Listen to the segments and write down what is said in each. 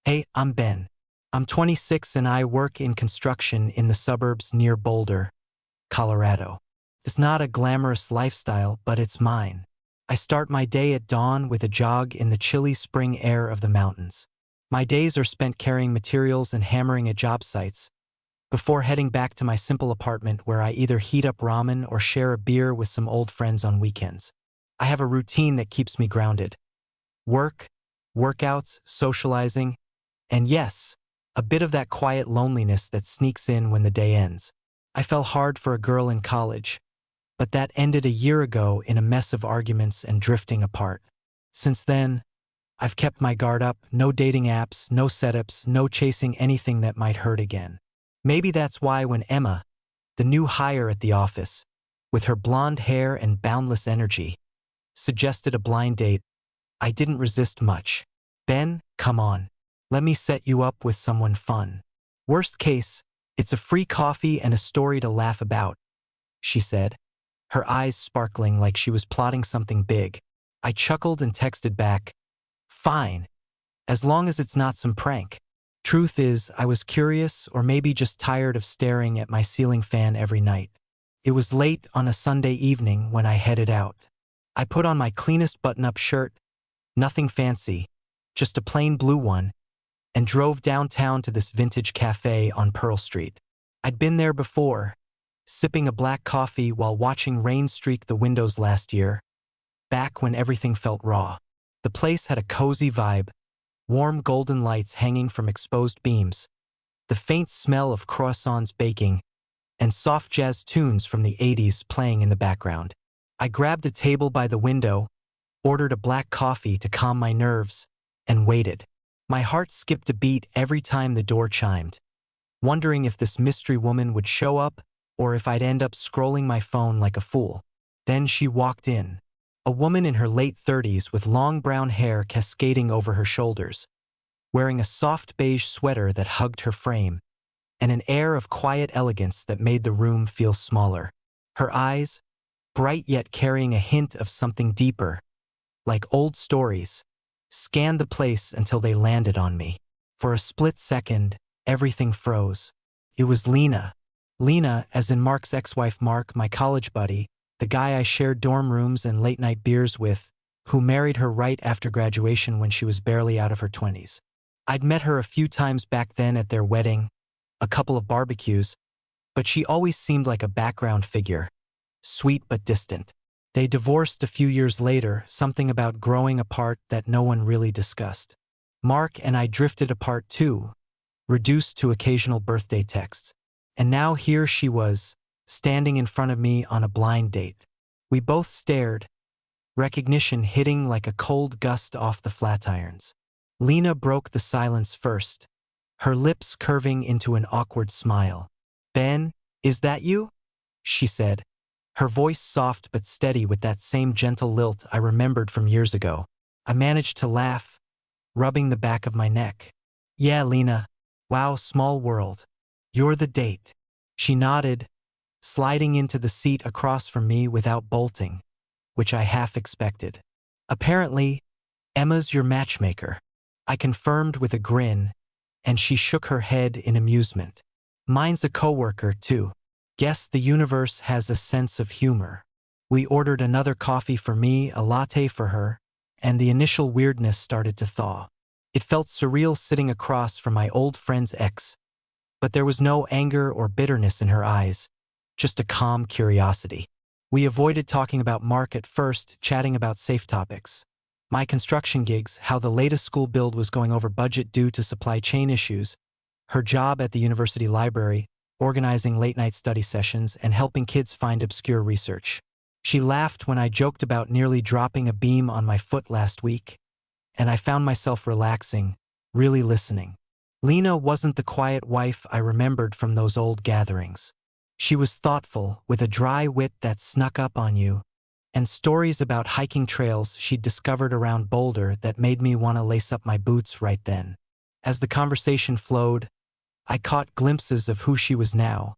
Hey, I'm Ben. I'm 26 and I work in construction in the suburbs near Boulder, Colorado. It's not a glamorous lifestyle, but it's mine. I start my day at dawn with a jog in the chilly spring air of the mountains. My days are spent carrying materials and hammering at job sites, before heading back to my simple apartment where I either heat up ramen or share a beer with some old friends on weekends. I have a routine that keeps me grounded. Work, workouts, socializing, and yes, a bit of that quiet loneliness that sneaks in when the day ends. I fell hard for a girl in college, but that ended a year ago in a mess of arguments and drifting apart. Since then, I've kept my guard up, no dating apps, no setups, no chasing anything that might hurt again. Maybe that's why when Emma, the new hire at the office, with her blonde hair and boundless energy, suggested a blind date, I didn't resist much. Ben, come on. Let me set you up with someone fun. Worst case, it's a free coffee and a story to laugh about, she said, her eyes sparkling like she was plotting something big. I chuckled and texted back, fine, as long as it's not some prank. Truth is, I was curious or maybe just tired of staring at my ceiling fan every night. It was late on a Sunday evening when I headed out. I put on my cleanest button-up shirt, nothing fancy, just a plain blue one, and drove downtown to this vintage cafe on Pearl Street. I'd been there before, sipping a black coffee while watching rain streak the windows last year, back when everything felt raw. The place had a cozy vibe, warm golden lights hanging from exposed beams, the faint smell of croissants baking, and soft jazz tunes from the 80s playing in the background. I grabbed a table by the window, ordered a black coffee to calm my nerves, and waited. My heart skipped a beat every time the door chimed, wondering if this mystery woman would show up or if I'd end up scrolling my phone like a fool. Then she walked in, a woman in her late 30s with long brown hair cascading over her shoulders, wearing a soft beige sweater that hugged her frame, and an air of quiet elegance that made the room feel smaller. Her eyes, bright yet carrying a hint of something deeper, like old stories, scanned the place until they landed on me. For a split second, everything froze. It was Lena. Lena, as in Mark's ex-wife Mark, my college buddy, the guy I shared dorm rooms and late-night beers with, who married her right after graduation when she was barely out of her 20s. I'd met her a few times back then at their wedding, a couple of barbecues, but she always seemed like a background figure, sweet but distant. They divorced a few years later, something about growing apart that no one really discussed. Mark and I drifted apart too, reduced to occasional birthday texts. And now here she was, standing in front of me on a blind date. We both stared, recognition hitting like a cold gust off the flat irons. Lena broke the silence first, her lips curving into an awkward smile. Ben, is that you? She said, her voice soft but steady with that same gentle lilt I remembered from years ago. I managed to laugh, rubbing the back of my neck. Yeah, Lena. Wow, small world. You're the date. She nodded, sliding into the seat across from me without bolting, which I half expected. Apparently, Emma's your matchmaker. I confirmed with a grin, and she shook her head in amusement. Mine's a coworker, too. Guess the universe has a sense of humor. We ordered another coffee for me, a latte for her, and the initial weirdness started to thaw. It felt surreal sitting across from my old friend's ex, but there was no anger or bitterness in her eyes, just a calm curiosity. We avoided talking about Mark at first, chatting about safe topics. My construction gigs, how the latest school build was going over budget due to supply chain issues, her job at the university library, organizing late-night study sessions, and helping kids find obscure research. She laughed when I joked about nearly dropping a beam on my foot last week, and I found myself relaxing, really listening. Lena wasn't the quiet wife I remembered from those old gatherings. She was thoughtful, with a dry wit that snuck up on you, and stories about hiking trails she'd discovered around Boulder that made me want to lace up my boots right then. As the conversation flowed, I caught glimpses of who she was now,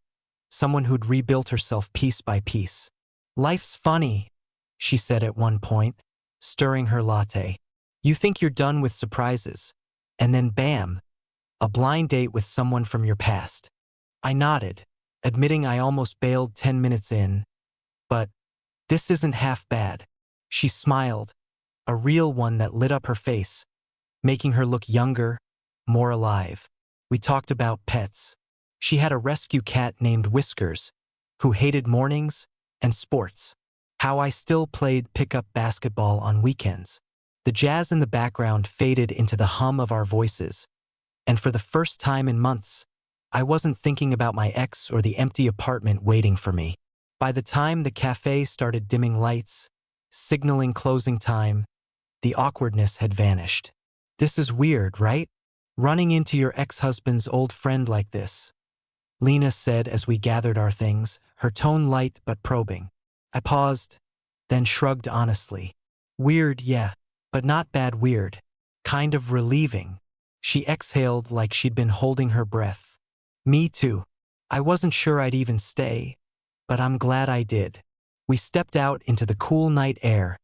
someone who'd rebuilt herself piece by piece. Life's funny, she said at one point, stirring her latte. You think you're done with surprises, And then bam, a blind date with someone from your past. I nodded, admitting I almost bailed 10 minutes in, but this isn't half bad. She smiled, a real one that lit up her face, making her look younger, more alive. We talked about pets. She had a rescue cat named Whiskers, who hated mornings and sports. How I still played pickup basketball on weekends. The jazz in the background faded into the hum of our voices, and for the first time in months, I wasn't thinking about my ex or the empty apartment waiting for me. By the time the cafe started dimming lights, signaling closing time, the awkwardness had vanished. This is weird, right? Running into your ex-husband's old friend like this, Lena said as we gathered our things, her tone light but probing. I paused, then shrugged honestly. Weird, yeah, but not bad weird. Kind of relieving. She exhaled like she'd been holding her breath. Me too. I wasn't sure I'd even stay, but I'm glad I did. We stepped out into the cool night air,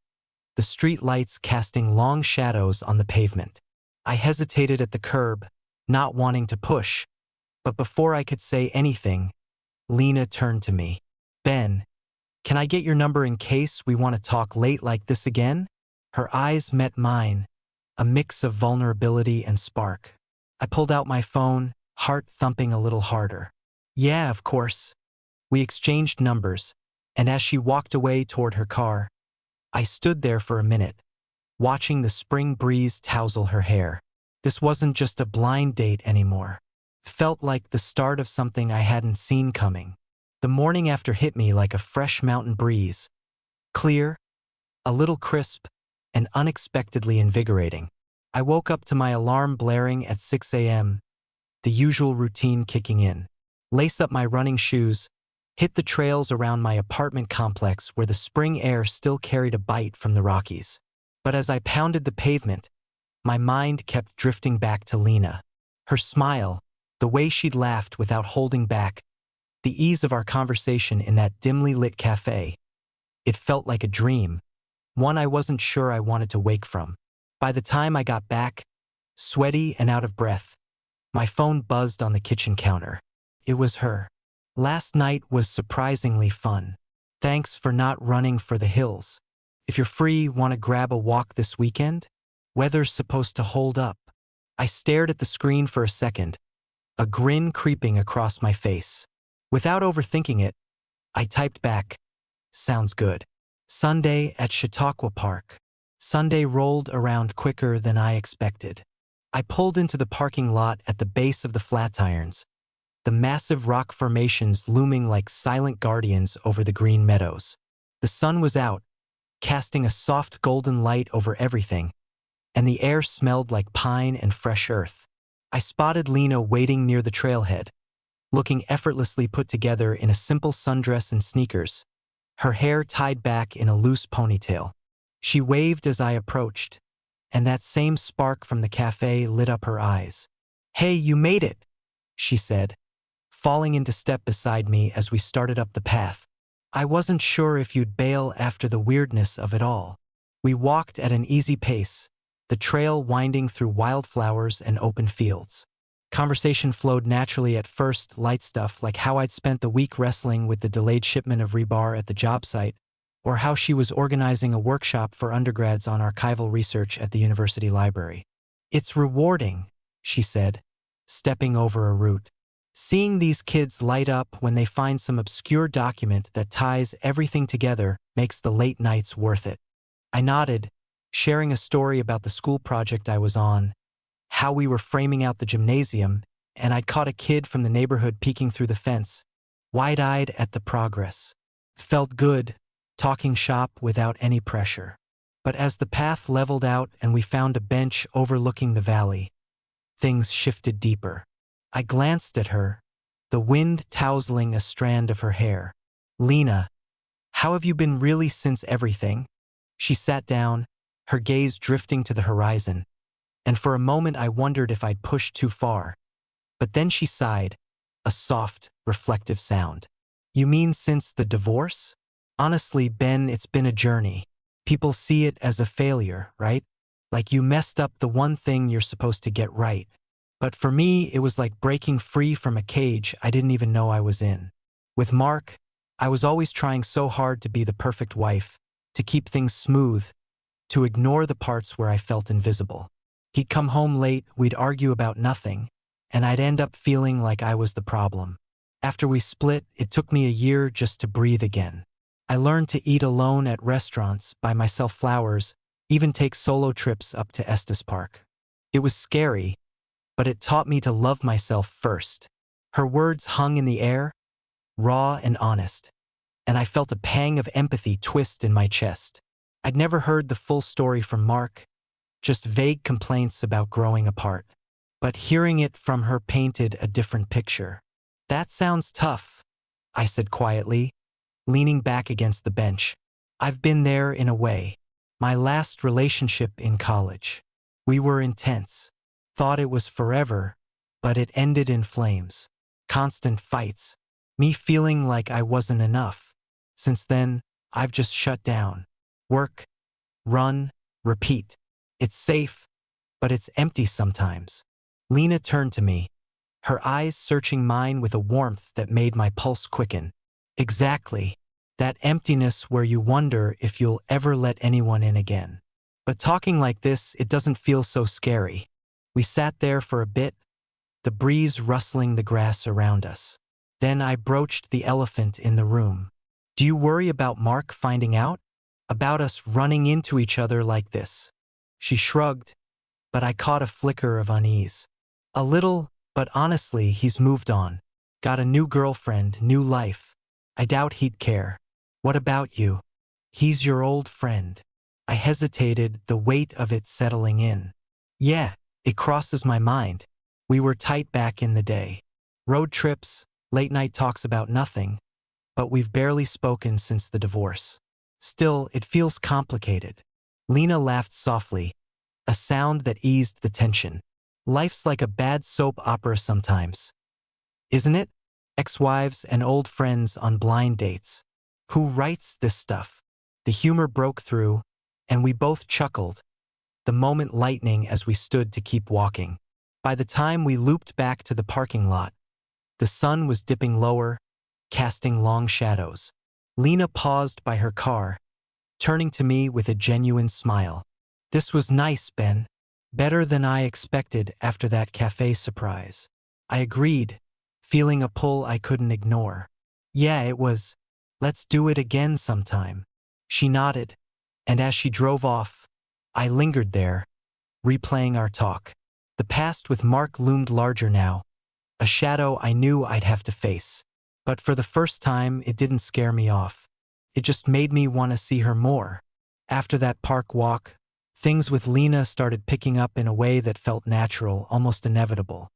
the street lights casting long shadows on the pavement. I hesitated at the curb, not wanting to push, but before I could say anything, Lena turned to me. Ben, can I get your number in case we want to talk late like this again? Her eyes met mine, a mix of vulnerability and spark. I pulled out my phone, heart thumping a little harder. Yeah, of course. We exchanged numbers, and as she walked away toward her car, I stood there for a minute, watching the spring breeze tousle her hair. This wasn't just a blind date anymore. Felt like the start of something I hadn't seen coming. The morning after hit me like a fresh mountain breeze. Clear, a little crisp, and unexpectedly invigorating. I woke up to my alarm blaring at 6 a.m., the usual routine kicking in. Lace up my running shoes, hit the trails around my apartment complex where the spring air still carried a bite from the Rockies. But as I pounded the pavement, my mind kept drifting back to Lena. Her smile, the way she'd laughed without holding back, the ease of our conversation in that dimly lit cafe. It felt like a dream, one I wasn't sure I wanted to wake from. By the time I got back, sweaty and out of breath, my phone buzzed on the kitchen counter. It was her. Last night was surprisingly fun. Thanks for not running for the hills. If you're free, want to grab a walk this weekend? Weather's supposed to hold up. I stared at the screen for a second, a grin creeping across my face. Without overthinking it, I typed back, sounds good. Sunday at Chautauqua Park. Sunday rolled around quicker than I expected. I pulled into the parking lot at the base of the Flatirons, the massive rock formations looming like silent guardians over the green meadows. The sun was out, casting a soft golden light over everything, and the air smelled like pine and fresh earth. I spotted Lena waiting near the trailhead, looking effortlessly put together in a simple sundress and sneakers, her hair tied back in a loose ponytail. She waved as I approached, and that same spark from the cafe lit up her eyes. Hey, you made it, she said, falling into step beside me as we started up the path. I wasn't sure if you'd bail after the weirdness of it all. We walked at an easy pace, the trail winding through wildflowers and open fields. Conversation flowed naturally at first, light stuff like how I'd spent the week wrestling with the delayed shipment of rebar at the job site, or how she was organizing a workshop for undergrads on archival research at the university library. It's rewarding, she said, stepping over a root. Seeing these kids light up when they find some obscure document that ties everything together makes the late nights worth it. I nodded, sharing a story about the school project I was on, how we were framing out the gymnasium, and I'd caught a kid from the neighborhood peeking through the fence, wide-eyed at the progress. Felt good, talking shop without any pressure. But as the path leveled out and we found a bench overlooking the valley, things shifted deeper. I glanced at her, the wind tousling a strand of her hair. Lena, how have you been really since everything? She sat down, her gaze drifting to the horizon, and for a moment I wondered if I'd pushed too far. But then she sighed, a soft, reflective sound. You mean since the divorce? Honestly, Ben, it's been a journey. People see it as a failure, right? Like you messed up the one thing you're supposed to get right. But for me, it was like breaking free from a cage I didn't even know I was in. With Mark, I was always trying so hard to be the perfect wife, to keep things smooth, to ignore the parts where I felt invisible. He'd come home late, we'd argue about nothing, and I'd end up feeling like I was the problem. After we split, it took me a year just to breathe again. I learned to eat alone at restaurants, buy myself flowers, even take solo trips up to Estes Park. It was scary, but it taught me to love myself first. Her words hung in the air, raw and honest, and I felt a pang of empathy twist in my chest. I'd never heard the full story from Mark, just vague complaints about growing apart. But hearing it from her painted a different picture. "That sounds tough," I said quietly, leaning back against the bench. "I've been there in a way. My last relationship in college. We were intense. Thought it was forever, but it ended in flames. Constant fights. Me feeling like I wasn't enough. Since then, I've just shut down. Work, run, repeat. It's safe, but it's empty sometimes." Lena turned to me, her eyes searching mine with a warmth that made my pulse quicken. "Exactly. That emptiness where you wonder if you'll ever let anyone in again. But talking like this, it doesn't feel so scary." We sat there for a bit, the breeze rustling the grass around us. Then I broached the elephant in the room. "Do you worry about Mark finding out? About us running into each other like this?" She shrugged, but I caught a flicker of unease. "A little, but honestly, he's moved on. Got a new girlfriend, new life. I doubt he'd care." "What about you? He's your old friend." I hesitated, the weight of it settling in. "Yeah, it crosses my mind. We were tight back in the day. Road trips, late night talks about nothing, but we've barely spoken since the divorce. Still, it feels complicated." Lena laughed softly, a sound that eased the tension. "Life's like a bad soap opera sometimes, isn't it? Ex-wives and old friends on blind dates. Who writes this stuff?" The humor broke through, and we both chuckled, the moment lightening as we stood to keep walking. By the time we looped back to the parking lot, the sun was dipping lower, casting long shadows. Lena paused by her car, turning to me with a genuine smile. "This was nice, Ben. Better than I expected after that cafe surprise." I agreed, feeling a pull I couldn't ignore. "Yeah, it was. Let's do it again sometime." She nodded, and as she drove off, I lingered there, replaying our talk. The past with Mark loomed larger now, a shadow I knew I'd have to face. But for the first time, it didn't scare me off. It just made me want to see her more. After that park walk, things with Lena started picking up in a way that felt natural, almost inevitable.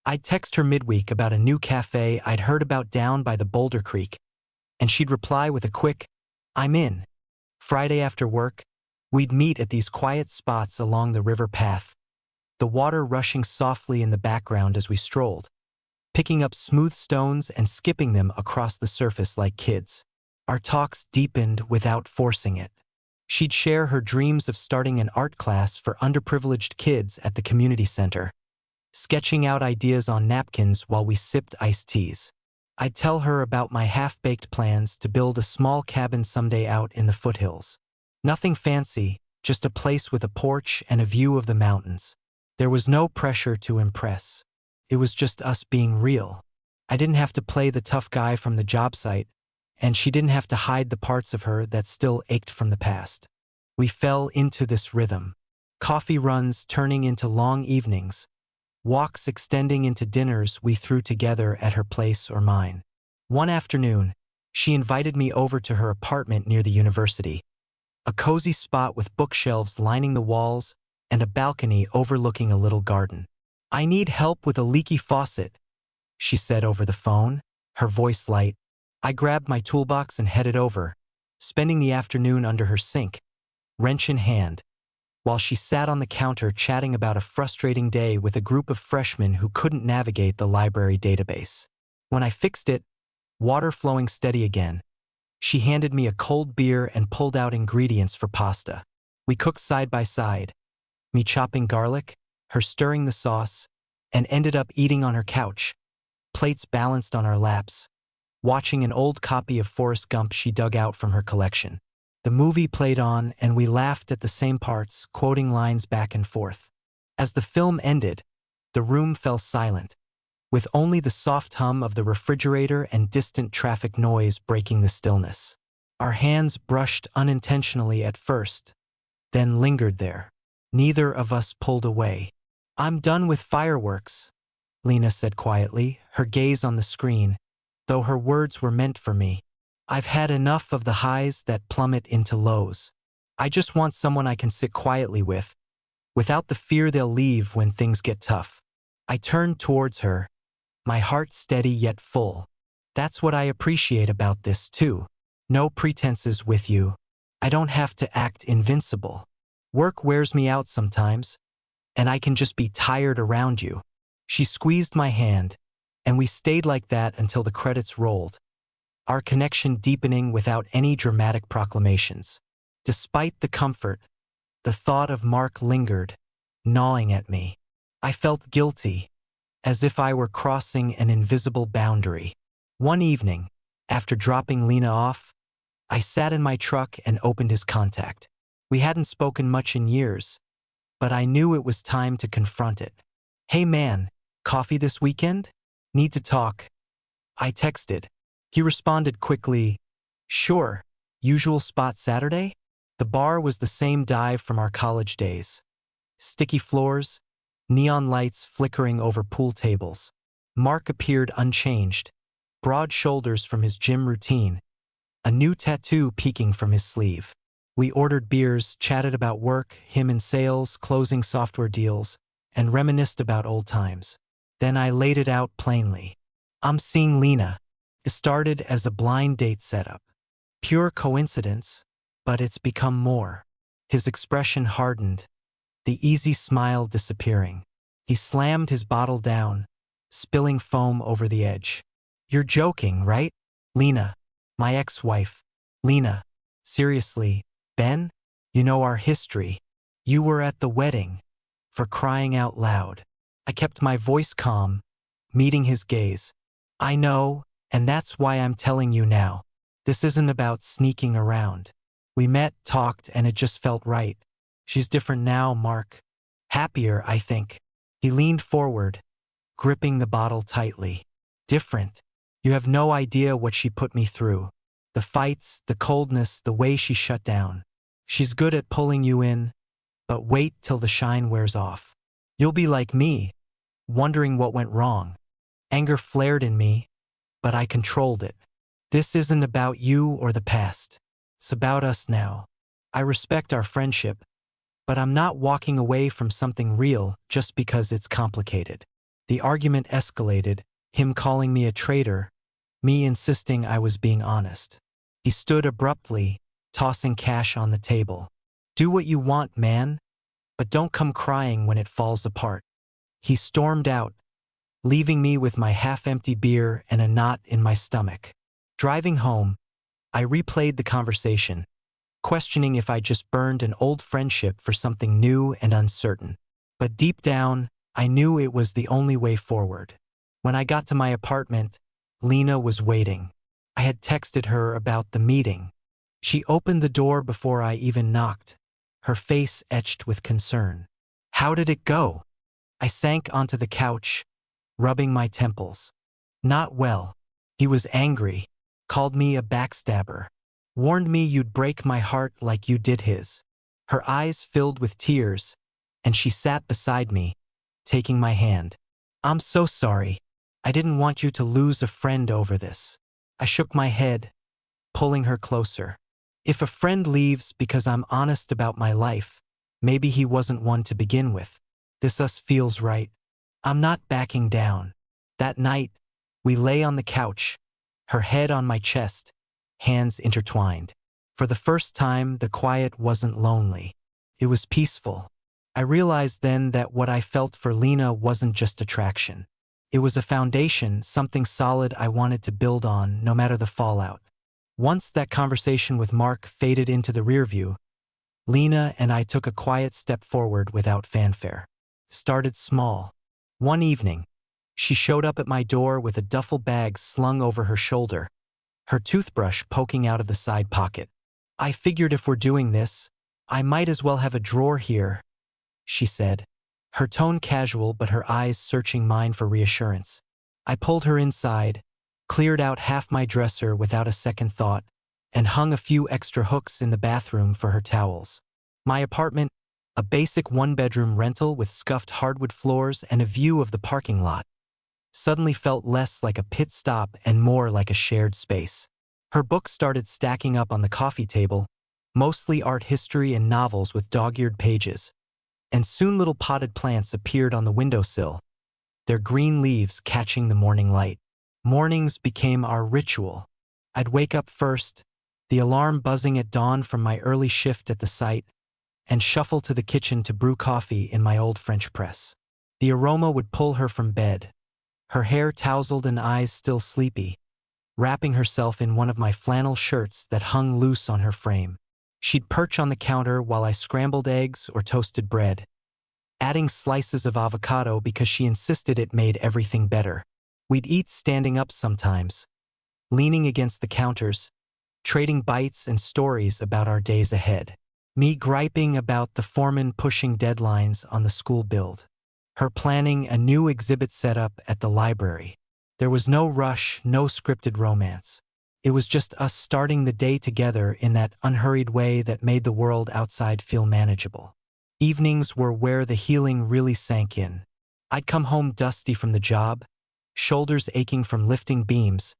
I'd text her midweek about a new cafe I'd heard about down by the Boulder Creek, and she'd reply with a quick, "I'm in." Friday after work, we'd meet at these quiet spots along the river path, the water rushing softly in the background as we strolled, picking up smooth stones and skipping them across the surface like kids. Our talks deepened without forcing it. She'd share her dreams of starting an art class for underprivileged kids at the community center, sketching out ideas on napkins while we sipped iced teas. I'd tell her about my half-baked plans to build a small cabin someday out in the foothills. Nothing fancy, just a place with a porch and a view of the mountains. There was no pressure to impress. It was just us being real. I didn't have to play the tough guy from the job site, and she didn't have to hide the parts of her that still ached from the past. We fell into this rhythm. Coffee runs turning into long evenings, walks extending into dinners we threw together at her place or mine. One afternoon, she invited me over to her apartment near the university, a cozy spot with bookshelves lining the walls and a balcony overlooking a little garden. "I need help with a leaky faucet," she said over the phone, her voice light. I grabbed my toolbox and headed over, spending the afternoon under her sink, wrench in hand, while she sat on the counter chatting about a frustrating day with a group of freshmen who couldn't navigate the library database. When I fixed it, water flowing steady again, she handed me a cold beer and pulled out ingredients for pasta. We cooked side by side, me chopping garlic, her stirring the sauce, and ended up eating on her couch, plates balanced on our laps, watching an old copy of Forrest Gump she dug out from her collection. The movie played on and we laughed at the same parts, quoting lines back and forth. As the film ended, the room fell silent, with only the soft hum of the refrigerator and distant traffic noise breaking the stillness. Our hands brushed unintentionally at first, then lingered there. Neither of us pulled away. "I'm done with fireworks," Lena said quietly, her gaze on the screen, though her words were meant for me. "I've had enough of the highs that plummet into lows. I just want someone I can sit quietly with, without the fear they'll leave when things get tough." I turned towards her, my heart steady yet full. "That's what I appreciate about this too. No pretenses with you. I don't have to act invincible. Work wears me out sometimes, and I can just be tired around you." She squeezed my hand, and we stayed like that until the credits rolled, our connection deepening without any dramatic proclamations. Despite the comfort, the thought of Mark lingered, gnawing at me. I felt guilty, as if I were crossing an invisible boundary. One evening, after dropping Lena off, I sat in my truck and opened his contact. We hadn't spoken much in years, but I knew it was time to confront it. "Hey man, coffee this weekend? Need to talk." I texted. He responded quickly, "Sure, usual spot Saturday?" The bar was the same dive from our college days. Sticky floors, neon lights flickering over pool tables. Mark appeared unchanged, broad shoulders from his gym routine, a new tattoo peeking from his sleeve. We ordered beers, chatted about work, him in sales, closing software deals, and reminisced about old times. Then I laid it out plainly. "I'm seeing Lena." It started as a blind date setup. Pure coincidence, but it's become more. His expression hardened, the easy smile disappearing. He slammed his bottle down, spilling foam over the edge. "You're joking, right? Lena, my ex-wife. Lena, seriously, Ben? You know our history. You were at the wedding. For crying out loud." I kept my voice calm, meeting his gaze. "I know, and that's why I'm telling you now. This isn't about sneaking around. We met, talked, and it just felt right. She's different now, Mark. Happier, I think." He leaned forward, gripping the bottle tightly. "Different? You have no idea what she put me through. The fights, the coldness, the way she shut down. She's good at pulling you in, but wait till the shine wears off. You'll be like me, wondering what went wrong." Anger flared in me, but I controlled it. "This isn't about you or the past. It's about us now. I respect our friendship, but I'm not walking away from something real just because it's complicated." The argument escalated, him calling me a traitor, me insisting I was being honest. He stood abruptly, tossing cash on the table. "Do what you want, man, but don't come crying when it falls apart." He stormed out, leaving me with my half-empty beer and a knot in my stomach. Driving home, I replayed the conversation, questioning if I just burned an old friendship for something new and uncertain. But deep down, I knew it was the only way forward. When I got to my apartment, Lena was waiting. I had texted her about the meeting. She opened the door before I even knocked, her face etched with concern. "How did it go?" I sank onto the couch, rubbing my temples. "Not well. He was angry, called me a backstabber, warned me you'd break my heart like you did his." Her eyes filled with tears, and she sat beside me, taking my hand. "I'm so sorry. I didn't want you to lose a friend over this." I shook my head, pulling her closer. "If a friend leaves because I'm honest about my life, maybe he wasn't one to begin with. This us feels right. I'm not backing down." That night, we lay on the couch, her head on my chest, hands intertwined. For the first time, the quiet wasn't lonely. It was peaceful. I realized then that what I felt for Lena wasn't just attraction. It was a foundation, something solid I wanted to build on, no matter the fallout. Once that conversation with Mark faded into the rearview, Lena and I took a quiet step forward without fanfare. Started small. One evening, she showed up at my door with a duffel bag slung over her shoulder, her toothbrush poking out of the side pocket. "I figured if we're doing this, I might as well have a drawer here," she said, her tone casual but her eyes searching mine for reassurance. I pulled her inside, cleared out half my dresser without a second thought, and hung a few extra hooks in the bathroom for her towels. My apartment, a basic one-bedroom rental with scuffed hardwood floors and a view of the parking lot, suddenly felt less like a pit stop and more like a shared space. Her books started stacking up on the coffee table, mostly art history and novels with dog-eared pages, and soon little potted plants appeared on the windowsill, their green leaves catching the morning light. Mornings became our ritual. I'd wake up first, the alarm buzzing at dawn from my early shift at the site, and shuffle to the kitchen to brew coffee in my old French press. The aroma would pull her from bed, her hair tousled and eyes still sleepy, wrapping herself in one of my flannel shirts that hung loose on her frame. She'd perch on the counter while I scrambled eggs or toasted bread, adding slices of avocado because she insisted it made everything better. We'd eat standing up sometimes, leaning against the counters, trading bites and stories about our days ahead. Me griping about the foreman pushing deadlines on the school build, her planning a new exhibit setup at the library. There was no rush, no scripted romance. It was just us starting the day together in that unhurried way that made the world outside feel manageable. Evenings were where the healing really sank in. I'd come home dusty from the job, shoulders aching from lifting beams,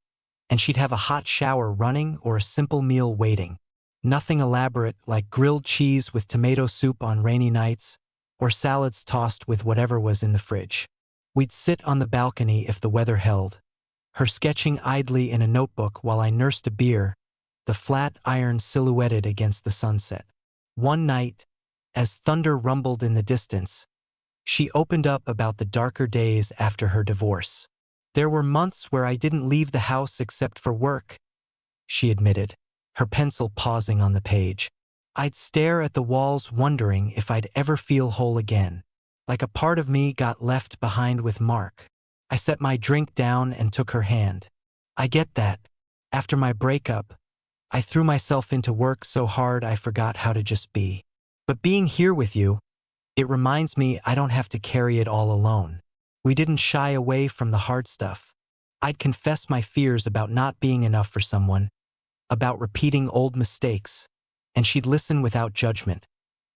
and she'd have a hot shower running or a simple meal waiting. Nothing elaborate like grilled cheese with tomato soup on rainy nights, or salads tossed with whatever was in the fridge. We'd sit on the balcony if the weather held, her sketching idly in a notebook while I nursed a beer, the flat iron silhouetted against the sunset. One night, as thunder rumbled in the distance, she opened up about the darker days after her divorce. "There were months where I didn't leave the house except for work," she admitted, her pencil pausing on the page. "I'd stare at the walls wondering if I'd ever feel whole again, like a part of me got left behind with Mark." I set my drink down and took her hand. "I get that. After my breakup, I threw myself into work so hard I forgot how to just be. But being here with you, it reminds me I don't have to carry it all alone." We didn't shy away from the hard stuff. I'd confess my fears about not being enough for someone, about repeating old mistakes, and she'd listen without judgment,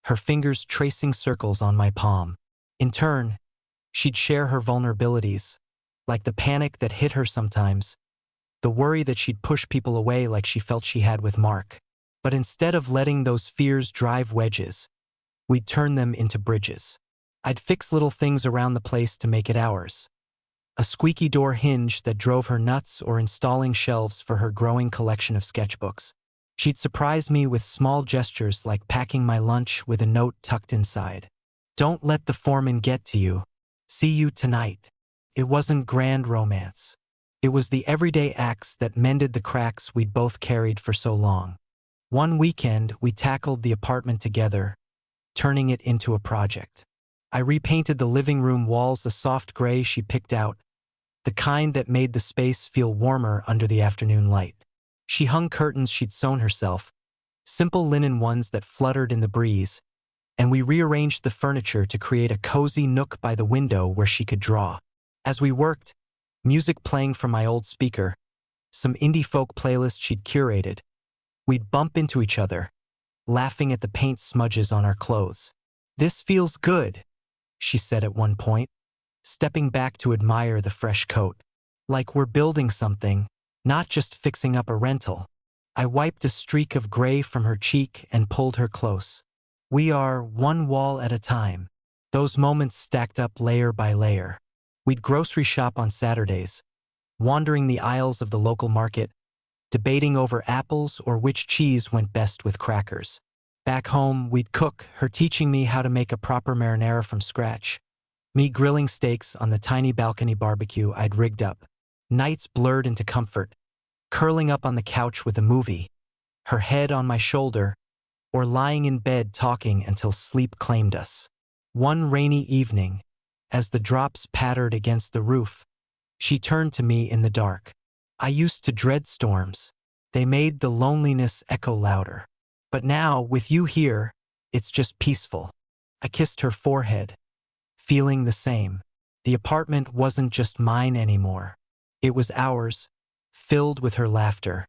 her fingers tracing circles on my palm. In turn, she'd share her vulnerabilities, like the panic that hit her sometimes, the worry that she'd push people away like she felt she had with Mark. But instead of letting those fears drive wedges, we'd turn them into bridges. I'd fix little things around the place to make it ours. A squeaky door hinge that drove her nuts or installing shelves for her growing collection of sketchbooks. She'd surprise me with small gestures like packing my lunch with a note tucked inside. "Don't let the foreman get to you. See you tonight." It wasn't grand romance. It was the everyday acts that mended the cracks we'd both carried for so long. One weekend, we tackled the apartment together, turning it into a project. I repainted the living room walls a soft gray she picked out, the kind that made the space feel warmer under the afternoon light. She hung curtains she'd sewn herself, simple linen ones that fluttered in the breeze, and we rearranged the furniture to create a cozy nook by the window where she could draw. As we worked, music playing from my old speaker, some indie folk playlist she'd curated, we'd bump into each other, laughing at the paint smudges on our clothes. "This feels good," she said at one point, stepping back to admire the fresh coat. "Like we're building something, not just fixing up a rental." I wiped a streak of gray from her cheek and pulled her close. "We are one wall at a time." Those moments stacked up layer by layer. We'd grocery shop on Saturdays, wandering the aisles of the local market, debating over apples or which cheese went best with crackers. Back home, we'd cook, her teaching me how to make a proper marinara from scratch, me grilling steaks on the tiny balcony barbecue I'd rigged up. Nights blurred into comfort, curling up on the couch with a movie, her head on my shoulder, or lying in bed talking until sleep claimed us. One rainy evening, as the drops pattered against the roof, she turned to me in the dark. I used to dread storms. They made the loneliness echo louder. But now, with you here, it's just peaceful. I kissed her forehead, feeling the same. The apartment wasn't just mine anymore. It was ours, filled with her laughter,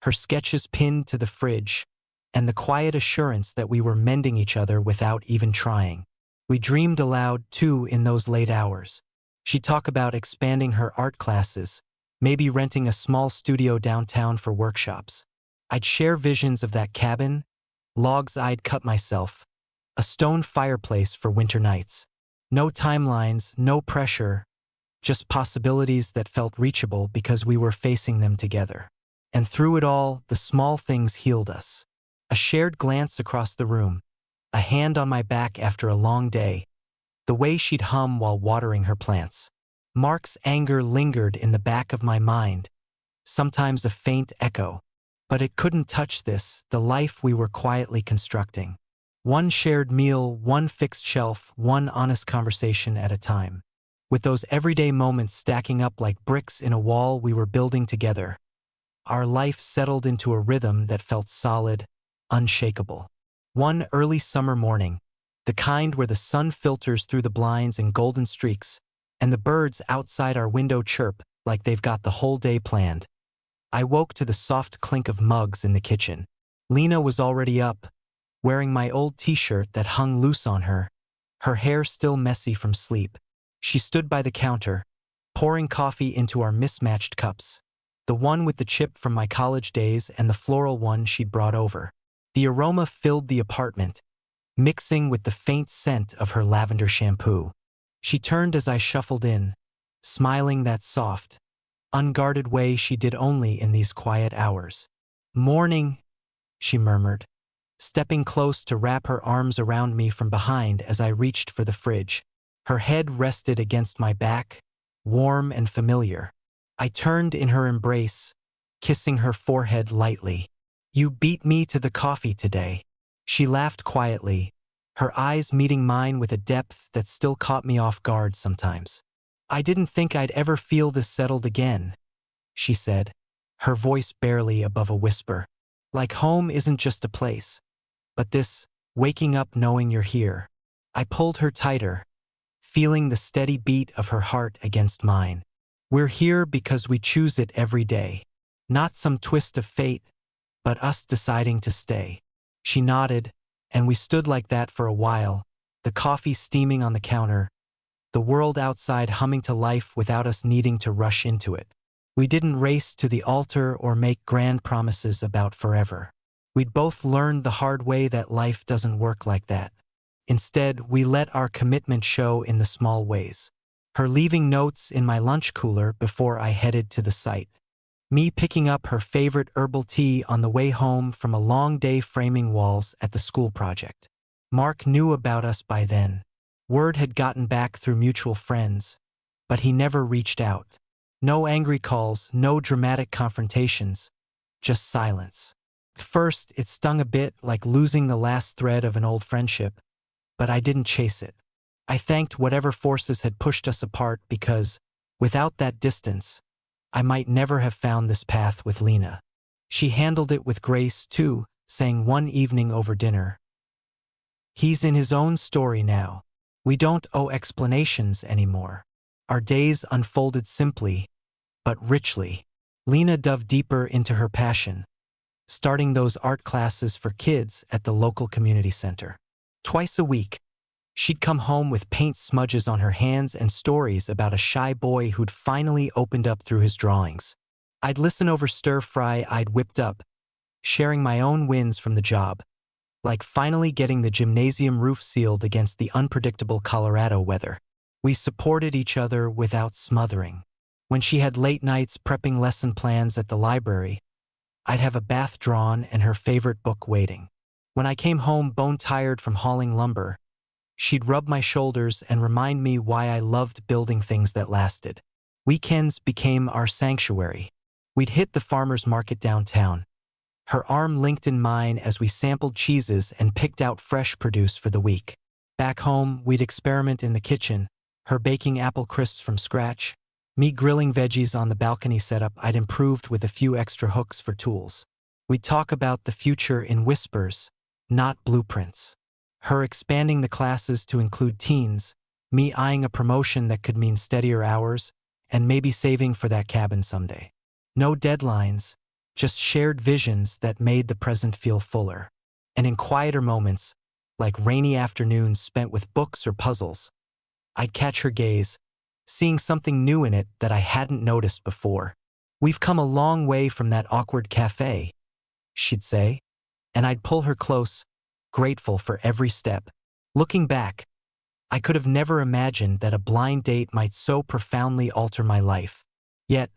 her sketches pinned to the fridge, and the quiet assurance that we were mending each other without even trying. We dreamed aloud, too, in those late hours. She'd talk about expanding her art classes, maybe renting a small studio downtown for workshops. I'd share visions of that cabin, logs I'd cut myself, a stone fireplace for winter nights. No timelines, no pressure, just possibilities that felt reachable because we were facing them together. And through it all, the small things healed us. A shared glance across the room, a hand on my back after a long day, the way she'd hum while watering her plants. Mark's anger lingered in the back of my mind, sometimes a faint echo. But it couldn't touch this, the life we were quietly constructing. One shared meal, one fixed shelf, one honest conversation at a time. With those everyday moments stacking up like bricks in a wall we were building together, our life settled into a rhythm that felt solid, unshakable. One early summer morning, the kind where the sun filters through the blinds in golden streaks, and the birds outside our window chirp like they've got the whole day planned. I woke to the soft clink of mugs in the kitchen. Lena was already up, wearing my old t-shirt that hung loose on her, her hair still messy from sleep. She stood by the counter, pouring coffee into our mismatched cups, the one with the chip from my college days and the floral one she'd brought over. The aroma filled the apartment, mixing with the faint scent of her lavender shampoo. She turned as I shuffled in, smiling that soft, unguarded way she did only in these quiet hours. "Morning," she murmured, stepping close to wrap her arms around me from behind as I reached for the fridge. Her head rested against my back, warm and familiar. I turned in her embrace, kissing her forehead lightly. "You beat me to the coffee today." She laughed quietly, her eyes meeting mine with a depth that still caught me off guard sometimes. "I didn't think I'd ever feel this settled again," she said, her voice barely above a whisper. "Like home isn't just a place, but this, waking up knowing you're here." I pulled her tighter, feeling the steady beat of her heart against mine. "We're here because we choose it every day. Not some twist of fate, but us deciding to stay." She nodded, and we stood like that for a while, the coffee steaming on the counter, the world outside humming to life without us needing to rush into it. We didn't race to the altar or make grand promises about forever. We'd both learned the hard way that life doesn't work like that. Instead, we let our commitment show in the small ways. Her leaving notes in my lunch cooler before I headed to the site. Me picking up her favorite herbal tea on the way home from a long day framing walls at the school project. Mark knew about us by then. Word had gotten back through mutual friends, but he never reached out. No angry calls, no dramatic confrontations, just silence. At first, it stung a bit, like losing the last thread of an old friendship, but I didn't chase it. I thanked whatever forces had pushed us apart because, without that distance, I might never have found this path with Lena. She handled it with grace, too, saying one evening over dinner, "He's in his own story now. We don't owe explanations anymore." Our days unfolded simply, but richly. Lena dove deeper into her passion, starting those art classes for kids at the local community center. Twice a week, she'd come home with paint smudges on her hands and stories about a shy boy who'd finally opened up through his drawings. I'd listen over stir-fry I'd whipped up, sharing my own wins from the job, like finally getting the gymnasium roof sealed against the unpredictable Colorado weather. We supported each other without smothering. When she had late nights prepping lesson plans at the library, I'd have a bath drawn and her favorite book waiting. When I came home bone-tired from hauling lumber, she'd rub my shoulders and remind me why I loved building things that lasted. Weekends became our sanctuary. We'd hit the farmer's market downtown, her arm linked in mine as we sampled cheeses and picked out fresh produce for the week. Back home, we'd experiment in the kitchen, her baking apple crisps from scratch, me grilling veggies on the balcony setup I'd improved with a few extra hooks for tools. We'd talk about the future in whispers, not blueprints. Her expanding the classes to include teens, me eyeing a promotion that could mean steadier hours, and maybe saving for that cabin someday. No deadlines, just shared visions that made the present feel fuller. And in quieter moments, like rainy afternoons spent with books or puzzles, I'd catch her gaze, seeing something new in it that I hadn't noticed before. "We've come a long way from that awkward cafe," she'd say, and I'd pull her close, grateful for every step. Looking back, I could have never imagined that a blind date might so profoundly alter my life. Yet,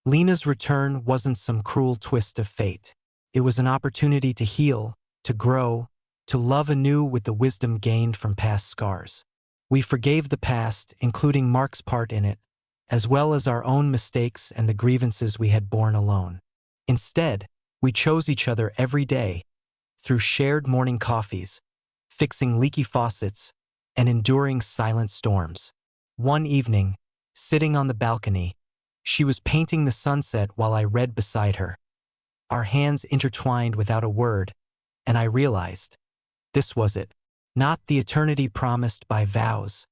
Lena's return wasn't some cruel twist of fate. It was an opportunity to heal, to grow, to love anew with the wisdom gained from past scars. We forgave the past, including Mark's part in it, as well as our own mistakes and the grievances we had borne alone. Instead, we chose each other every day, through shared morning coffees, fixing leaky faucets, and enduring silent storms. One evening, sitting on the balcony, she was painting the sunset while I read beside her. Our hands intertwined without a word, and I realized, this was it. Not the eternity promised by vows,